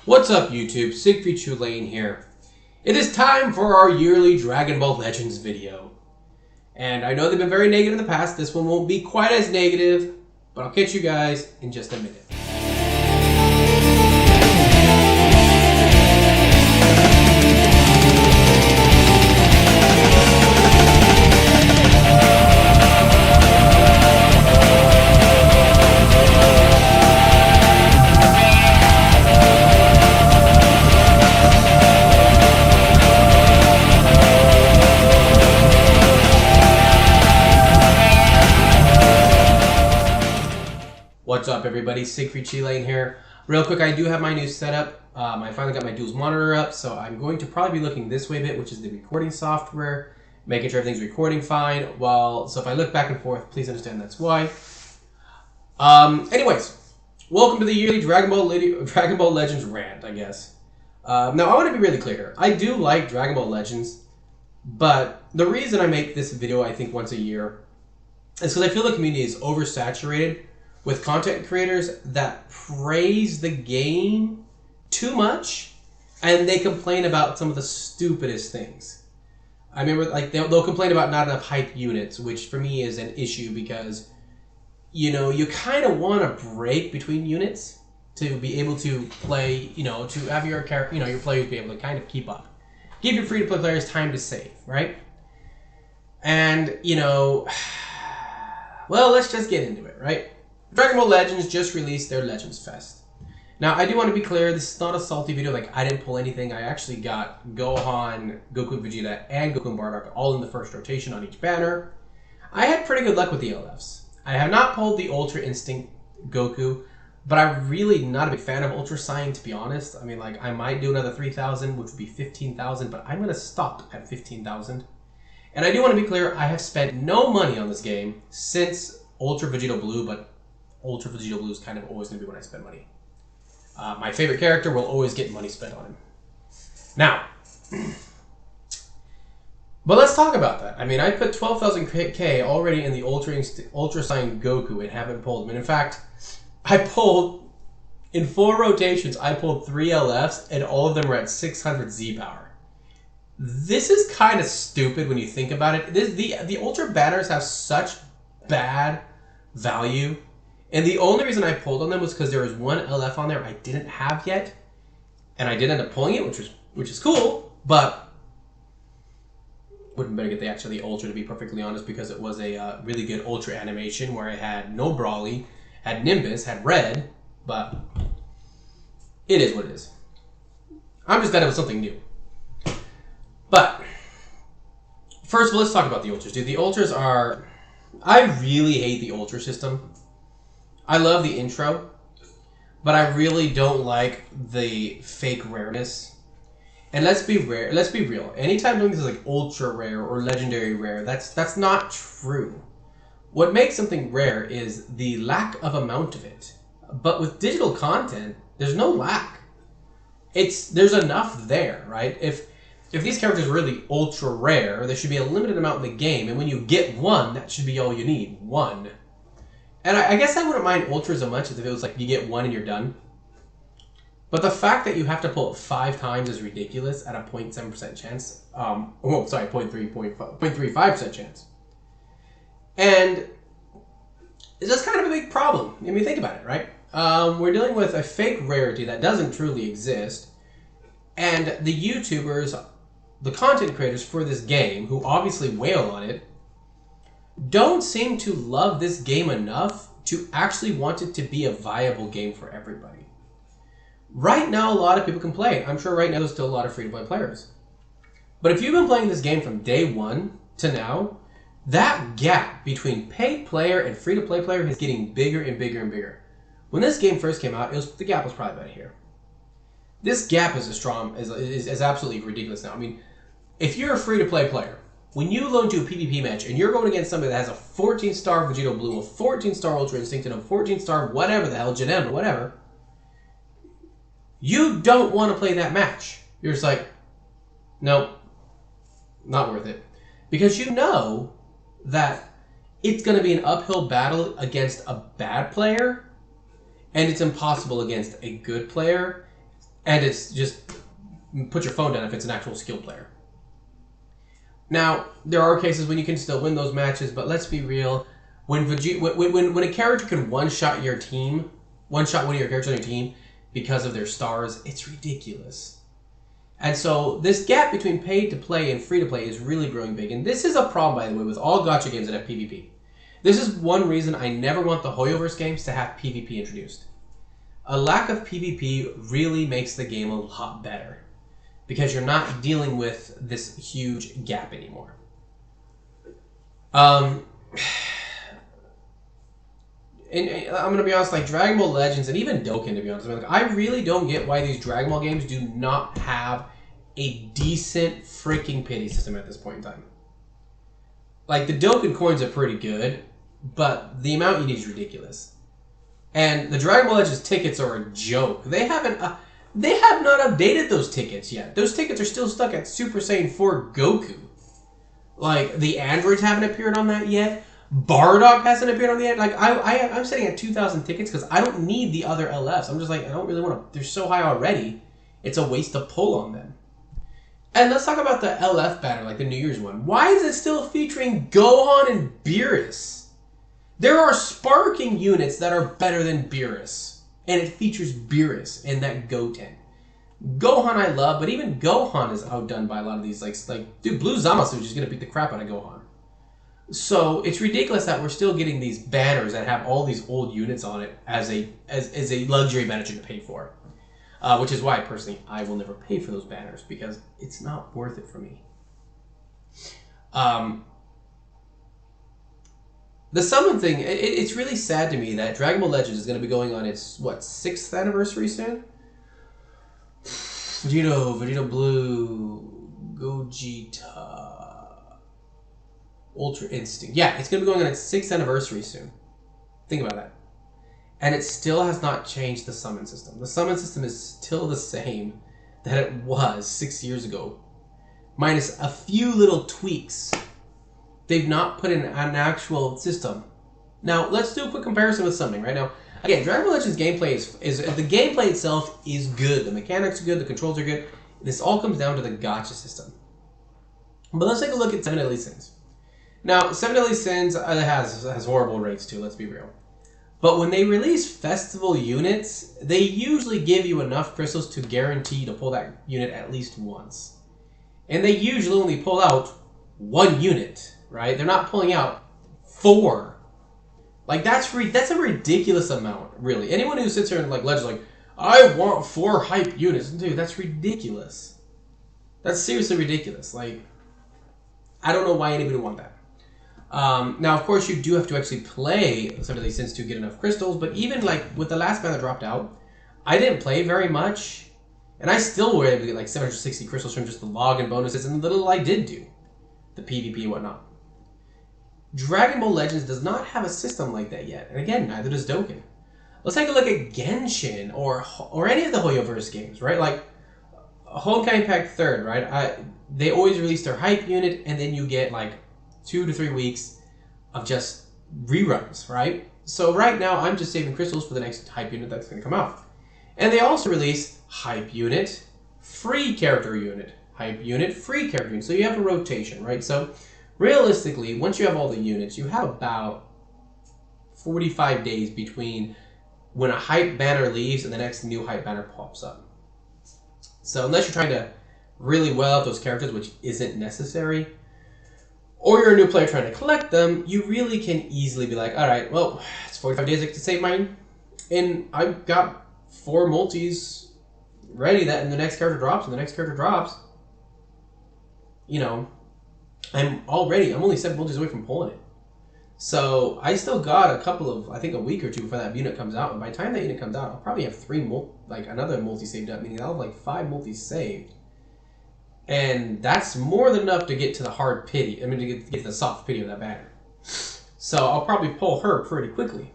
What's up YouTube, Siegfried Lane here. It is time for our yearly Dragon Ball Legends video. And I know they've been very negative in the past, this one won't be quite as negative, but I'll catch you guys in just a minute. What's up everybody, Siegfried Lane here. Real quick, I do have my new setup. I finally got my dual monitor up, so I'm going to probably be looking this way a bit, which is the recording software, making sure everything's recording fine. So if I look back and forth, please understand that's why. Anyways, welcome to the yearly Dragon Ball Legends rant, I guess. Now I want to be really clear here. I do like Dragon Ball Legends, but the reason I make this video, I think once a year, is because I feel the community is oversaturated with content creators that praise the game too much, and they complain about some of the stupidest things. I remember, like, they'll complain about not enough hype units, which for me is an issue because, you know, you kind of want a break between units to be able to play, you know, to have your character, you know, your players be able to kind of keep up. Give your free-to-play players time to save, right? And, you know, well, let's just get into it, right? Dragon Ball Legends just released their Legends Fest. Now, I do want to be clear, this is not a salty video, like, I didn't pull anything. I actually got Gohan, Goku Vegeta, and Goku and Bardock all in the first rotation on each banner. I had pretty good luck with the LFs. I have not pulled the Ultra Instinct Goku, but I'm really not a big fan of Ultra Saiyan, to be honest. I mean, like, I might do another 3,000, which would be 15,000, but I'm going to stop at 15,000. And I do want to be clear, I have spent no money on this game since Ultra Vegeta Blue, but Ultra Vegeta Blue is kind of always going to be when I spend money. My favorite character will always get money spent on him. Now, but let's talk about that. I mean, I put 12,000 K already in the Ultra Saiyan Goku and haven't pulled him. And in fact, I pulled, in 4 rotations, I pulled 3 LFs and all of them were at 600 Z power. This is kind of stupid when you think about it. The Ultra banners have such bad value. And the only reason I pulled on them was because there was one LF on there I didn't have yet, and I did end up pulling it, which is cool, but wouldn't better get the Ultra, to be perfectly honest, because it was a really good Ultra animation where I had no Brawly, had Nimbus, had Red, but it is what it is. I'm just glad it was something new. But first of all, let's talk about the Ultras, dude. The Ultras are, I really hate the Ultra system. I love the intro, but I really don't like the fake rareness. And let's be real. Anytime something is like ultra rare or legendary rare, that's not true. What makes something rare is the lack of amount of it. But with digital content, there's no lack. There's enough there, right? If these characters are really ultra rare, there should be a limited amount in the game, and when you get one, that should be all you need. One. And I guess I wouldn't mind Ultras as much as if it was like you get one and you're done. But the fact that you have to pull it 5 times is ridiculous at a 0.7% chance. 0.35% chance. And it's just kind of a big problem. I mean, think about it, right? We're dealing with a fake rarity that doesn't truly exist. And the YouTubers, the content creators for this game, who obviously wail on it, don't seem to love this game enough to actually want it to be a viable game for everybody. Right now, a lot of people can play it. I'm sure right now there's still a lot of free-to-play players. But if you've been playing this game from day one to now, that gap between paid player and free-to-play player is getting bigger and bigger and bigger. When this game first came out, the gap was probably about here. This gap is is absolutely ridiculous now. I mean, if you're a free-to-play player, when you go into a PvP match and you're going against somebody that has a 14-star Vegeta Blue, a 14-star Ultra Instinct, and a 14-star whatever the hell, Genem or whatever, you don't want to play that match. You're just like, nope, not worth it. Because you know that it's going to be an uphill battle against a bad player, and it's impossible against a good player. And it's just put your phone down if it's an actual skilled player. Now, there are cases when you can still win those matches, but let's be real. When a character can one-shot your team, one-shot one of your characters on your team because of their stars, it's ridiculous. And so this gap between paid-to-play and free-to-play is really growing big. And this is a problem, by the way, with all gacha games that have PvP. This is one reason I never want the Hoyoverse games to have PvP introduced. A lack of PvP really makes the game a lot better, because you're not dealing with this huge gap anymore. And I'm going to be honest, like Dragon Ball Legends and even Dokkan, to be honest, I really don't get why these Dragon Ball games do not have a decent freaking pity system at this point in time. Like, the Dokkan coins are pretty good, but the amount you need is ridiculous. And the Dragon Ball Legends tickets are a joke. They have not updated those tickets yet. Those tickets are still stuck at Super Saiyan 4 Goku. Like, the androids haven't appeared on that yet. Bardock hasn't appeared on the yet. Like, I'm sitting at 2,000 tickets because I don't need the other LFs. I'm just like, I don't really want to. They're so high already. It's a waste to pull on them. And let's talk about the LF banner, like the New Year's one. Why is it still featuring Gohan and Beerus? There are sparking units that are better than Beerus. And it features Beerus in that Goten. Gohan I love, but even Gohan is outdone by a lot of these. Like dude, Blue Zamasu is just going to beat the crap out of Gohan. So it's ridiculous that we're still getting these banners that have all these old units on it as a luxury banner to pay for. Which is why, personally, I will never pay for those banners, because it's not worth it for me. The summon thing, it's really sad to me that Dragon Ball Legends is going to be going on its, 6th anniversary soon? Vegeta Blue, Gogeta, Ultra Instinct. Yeah, it's going to be going on its 6th anniversary soon. Think about that. And it still has not changed the summon system. The summon system is still the same that it was 6 years ago, minus a few little tweaks. They've not put in an actual system. Now, let's do a quick comparison with something right now. Again, Dragon Ball Legends gameplay is the gameplay itself is good. The mechanics are good. The controls are good. This all comes down to the gacha system. But let's take a look at 7 Deadly Sins. Now, 7 Deadly Sins has horrible rates too. Let's be real. But when they release festival units, they usually give you enough crystals to guarantee to pull that unit at least once. And they usually only pull out 1 unit, right? They're not pulling out 4. Like, that's a ridiculous amount, really. Anyone who sits here and, like, Legends, like, I want 4 hype units. Dude, that's ridiculous. That's seriously ridiculous. Like, I don't know why anybody would want that. Now, of course, you do have to actually play 7 Deadly Sins to get enough crystals, but even, like, with the last man that dropped out, I didn't play very much, and I still were able to get, like, 760 crystals from just the log and bonuses and the little I did do. The PvP and whatnot. Dragon Ball Legends does not have a system like that yet, and again, neither does Dokkan. Let's take a look at Genshin, or any of the Hoyoverse games, right? Like, Honkai Impact 3rd, right? They always release their hype unit, and then you get, like, 2 to 3 weeks of just reruns, right? So right now, I'm just saving crystals for the next hype unit that's going to come out. And they also release hype unit, free character unit, hype unit, free character unit. So you have a rotation, right? So realistically, once you have all the units, you have about 45 days between when a hype banner leaves and the next new hype banner pops up. So unless you're trying to really well out those characters, which isn't necessary, or you're a new player trying to collect them, you really can easily be like, all right, well, it's 45 days I can save mine, and I've got 4 multis ready that and the next character drops, you know, I'm only 7 multis away from pulling it. So I still got a couple of, I think a week or 2 before that unit comes out, and by the time that unit comes out, I'll probably have another multi saved up, meaning I'll have like 5 multis saved. And that's more than enough to get to the hard pity. I mean, to get to the soft pity of that banner. So I'll probably pull her pretty quickly.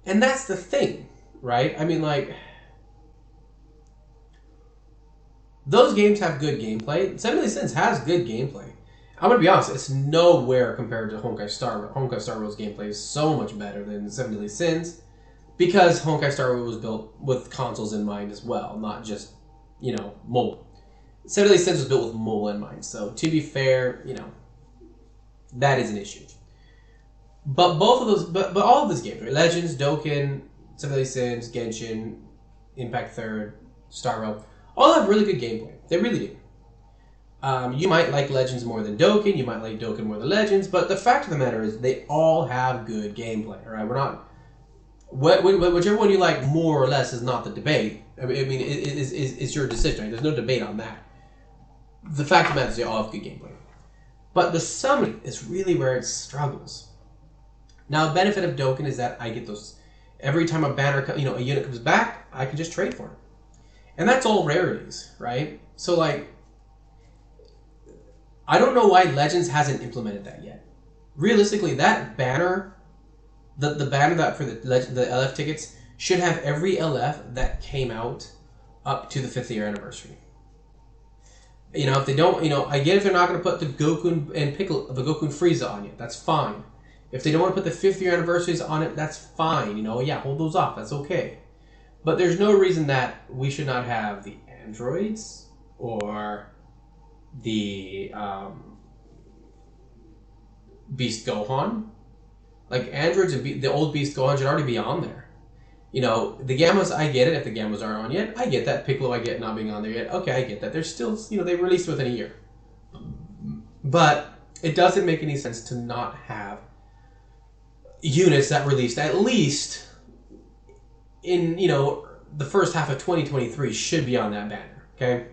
And that's the thing, right? I mean, like, those games have good gameplay. 7 Deadly Sins has good gameplay. I'm going to be honest, it's nowhere compared to Honkai Star Rail. Honkai Star Rail's gameplay is so much better than 7 Deadly Sins. Because Honkai Star Rail was built with consoles in mind as well, not just, mobile. Seven Deadly Sins was built with mobile in mind, so to be fair, that is an issue. But both of those, but all of these games, right? Legends, Dokkan, Seven Deadly Sins, Genshin, Impact Third, Star Rail, all have really good gameplay. They really do. You might like Legends more than Dokkan, you might like Dokkan more than Legends, but the fact of the matter is they all have good gameplay, right? We're not... Whichever one you like more or less is not the debate. I mean, it's your decision, right? There's no debate on that. The fact of the matter is they all have good gameplay. But the summoning is really where it struggles. Now, the benefit of Dokkan is that I get those... Every time a banner, a unit comes back, I can just trade for it. And that's all rarities, right? So, like... I don't know why Legends hasn't implemented that yet. Realistically, that banner, the banner that for the LF tickets should have every LF that came out up to the 5th year anniversary. If they don't, I get if they're not going to put the Goku and Piccolo, the Goku and Frieza on it, that's fine. If they don't want to put the 5th year anniversaries on it, that's fine. Yeah, hold those off, that's okay. But there's no reason that we should not have the androids or the Beast Gohan. Like, androids and the old Beast Gohan should already be on there. The Gammas, I get it. If the Gammas aren't on yet, I get that. Piccolo, I get not being on there yet. Okay, I get that. They're still, they released within a year. But it doesn't make any sense to not have units that released at least in, the first half of 2023 should be on that banner. Okay?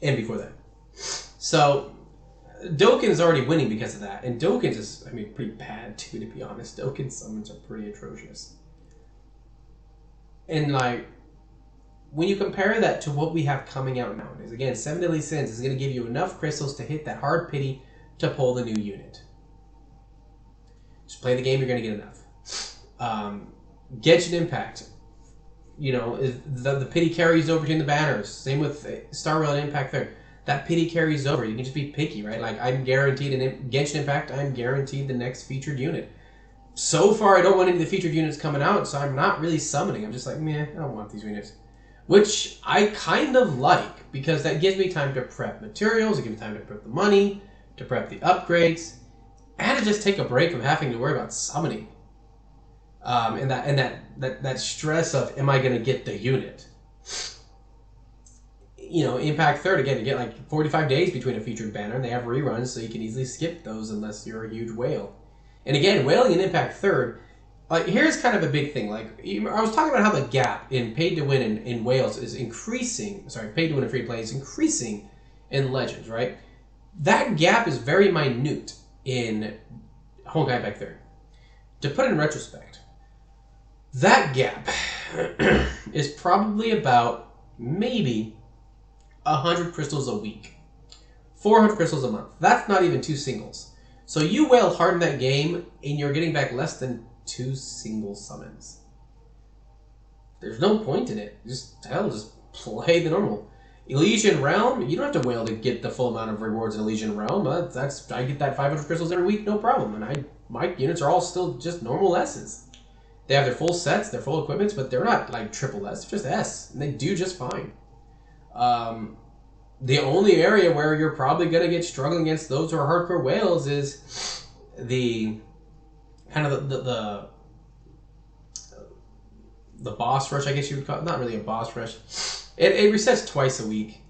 And before that. So, Dokkan is already winning because of that. And Dokkan's is, pretty bad too, to be honest. Dokkan summons are pretty atrocious. And, when you compare that to what we have coming out nowadays, again, Seven Deadly Sins is going to give you enough crystals to hit that hard pity to pull the new unit. Just play the game, you're going to get enough. Genshin Impact. The pity carries over between the banners. Same with Star Rail and Impact Third. That pity carries over. You can just be picky, right? Like, I'm guaranteed in Genshin Impact, I'm guaranteed the next featured unit. So far, I don't want any of the featured units coming out, so I'm not really summoning. I'm just like, meh, I don't want these units. Which I kind of like, because that gives me time to prep materials, it gives me time to prep the money, to prep the upgrades, and to just take a break from having to worry about summoning. And that stress of, am I going to get the unit? Impact Third, again, you get like 45 days between a featured banner, and they have reruns, so you can easily skip those unless you're a huge whale. And again, whaling in Impact Third, here's kind of a big thing. I was talking about how the gap in paid to win in whales is increasing. Sorry, paid to win and free to play is increasing in Legends, right? That gap is very minute in Honkai Impact Third. To put it in retrospect, that gap is probably about maybe 100 crystals a week. 400 crystals a month. That's not even 2 singles. So you whale hard in that game, and you're getting back less than 2 single summons. There's no point in it. Just play the normal. Elysian Realm, you don't have to whale to get the full amount of rewards in Elysian Realm. I get that 500 crystals every week, no problem. And my units are all still just normal S's. They have their full sets, their full equipments, but they're not like triple S, they're just S, and they do just fine. The only area where you're probably going to get struggling against those who are hardcore whales is the kind of the boss rush, I guess you would call it. Not really a boss rush. It resets twice a week.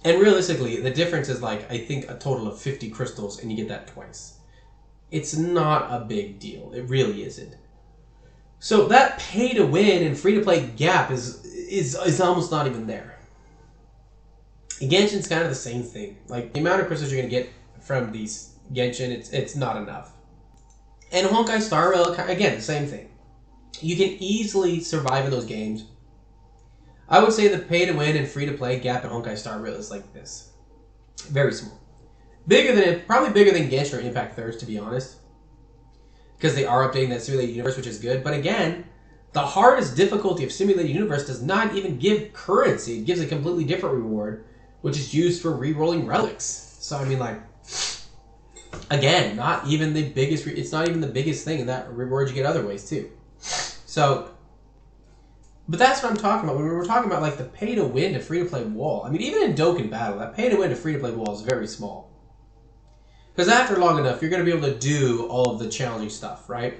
And realistically, the difference is I think a total of 50 crystals, and you get that twice. It's not a big deal. It really isn't. So that pay to win and free to play gap is almost not even there. Genshin's kind of the same thing. The amount of crystals you're going to get from these Genshin, it's not enough. And Honkai Star Rail, again, the same thing. You can easily survive in those games. I would say the pay to win and free to play gap in Honkai Star Rail is like this. Very small. Probably bigger than Genshin or Impact Thirds, to be honest. Because they are updating that simulated universe, which is good. But again, the hardest difficulty of simulated universe does not even give currency. It gives a completely different reward, which is used for re-rolling relics. So, Again, not even the biggest. It's not even the biggest thing, and that reward you get other ways too. So, but that's what I'm talking about when we're talking about like the pay to win to free to play wall. I mean, even in Dokkan Battle, that pay to win to free to play wall is very small. Because after long enough, you're going to be able to do all of the challenging stuff, right?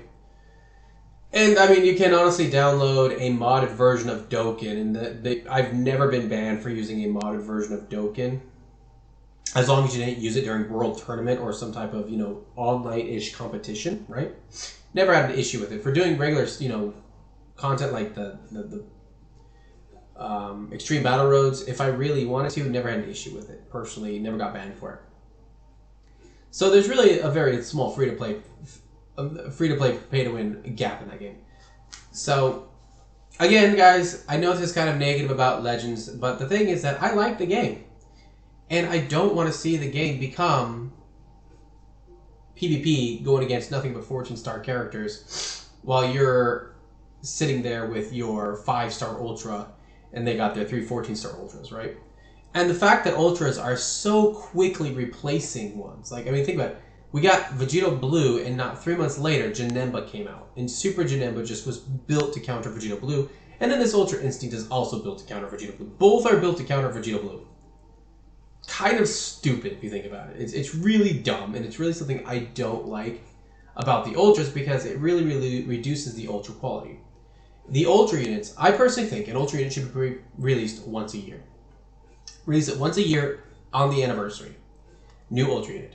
And I mean, you can honestly download a modded version of Dokkan, and I've never been banned for using a modded version of Dokkan, as long as you didn't use it during World Tournament or some type of, you know, online-ish competition, right? Never had an issue with it. For doing regular, you know, content like the Extreme Battle Roads, if I really wanted to, never had an issue with it. Personally, never got banned for it. So there's really a very small free-to-play pay-to-win gap in that game. So, again, guys, I know this is kind of negative about Legends, but the thing is that I like the game. And I don't want to see the game become PvP going against nothing but 14-star characters while you're sitting there with your 5-star Ultra and they got their 3 14-star Ultras, right? And the fact that Ultras are so quickly replacing ones. Like, I mean, think about it. We got Vegito Blue, and not 3 months later, Janemba came out. And Super Janemba just was built to counter Vegito Blue. And then this Ultra Instinct is also built to counter Vegito Blue. Both are built to counter Vegito Blue. Kind of stupid if you think about it. It's really dumb, and it's really something I don't like about the Ultras because it really, really reduces the Ultra quality. The Ultra units, I personally think an Ultra unit should be released once a year. Release it once a year on the anniversary. New Ultra unit.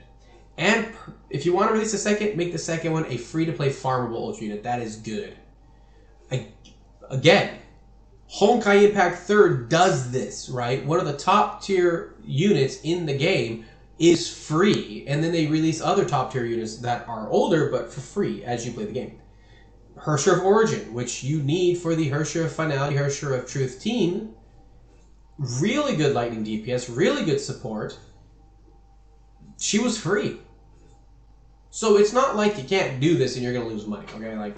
And if you want to release a second, make the second one a free-to-play farmable Ultra unit. That is good. Again, Honkai Impact 3rd does this, right? One of the top-tier units in the game is free. And then they release other top-tier units that are older, but for free as you play the game. Hersher of Origin, which you need for the Hersher of Finality, Hersher of Truth team. Really good lightning DPS, really good support. She was free. So it's not like you can't do this and you're going to lose money, okay? Like,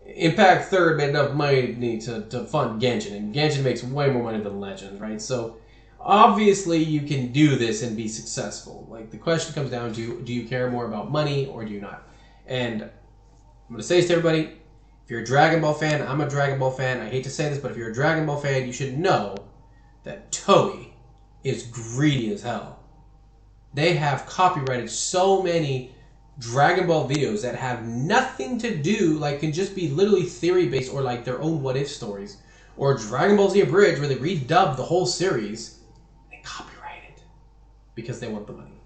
Impact 3rd made enough money to fund Genshin, and Genshin makes way more money than Legend, right? So, obviously you can do this and be successful. Like, the question comes down to, do you care more about money or do you not? And I'm going to say this to everybody, if you're a Dragon Ball fan, I'm a Dragon Ball fan, I hate to say this, but if you're a Dragon Ball fan, you should know that Toei is greedy as hell. They have copyrighted so many Dragon Ball videos that have nothing to do, like can just be literally theory-based or like their own what-if stories. Or Dragon Ball Z Abridged where they redubbed the whole series. They copyright it because they want the money.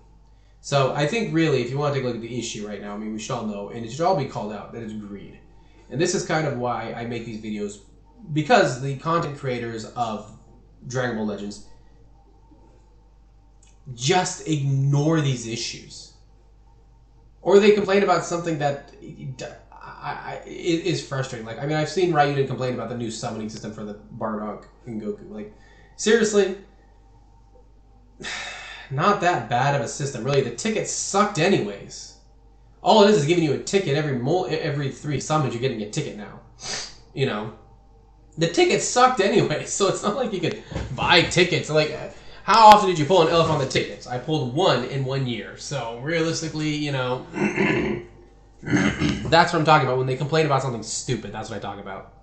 So I think really, if you want to take a look at the issue right now, I mean, we should all know, and it should all be called out, that it's greed. And this is kind of why I make these videos, because the content creators of Dragon Ball Legends just ignore these issues. Or they complain about something that is frustrating. Like, I mean, I've seen Ryuden complain about the new summoning system for the Bardock and Goku. Like, seriously, not that bad of a system. Really, the tickets sucked anyways. All it is giving you a ticket every 3 summons. You're getting a ticket now. You know, the tickets sucked anyway, so it's not like you could buy tickets. Like, how often did you pull an elf on the tickets? I pulled 1 in 1 year. So realistically, you know, that's what I'm talking about. When they complain about something stupid, that's what I talk about.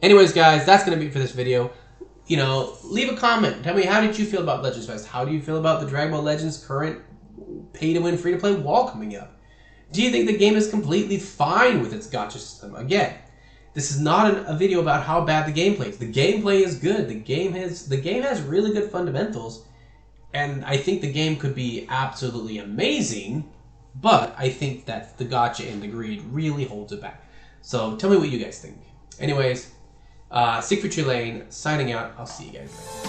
Anyways, guys, that's going to be it for this video. You know, leave a comment. Tell me, how did you feel about Legends Fest? How do you feel about the Dragon Ball Legends current pay-to-win, free-to-play wall coming up? Do you think the game is completely fine with its gacha system? Again, this is not a video about how bad the gameplay is. The gameplay is good. The game has really good fundamentals, and I think the game could be absolutely amazing. But I think that the gacha and the greed really holds it back. So tell me what you guys think. Anyways, Siegfried Trelane signing out. I'll see you guys later.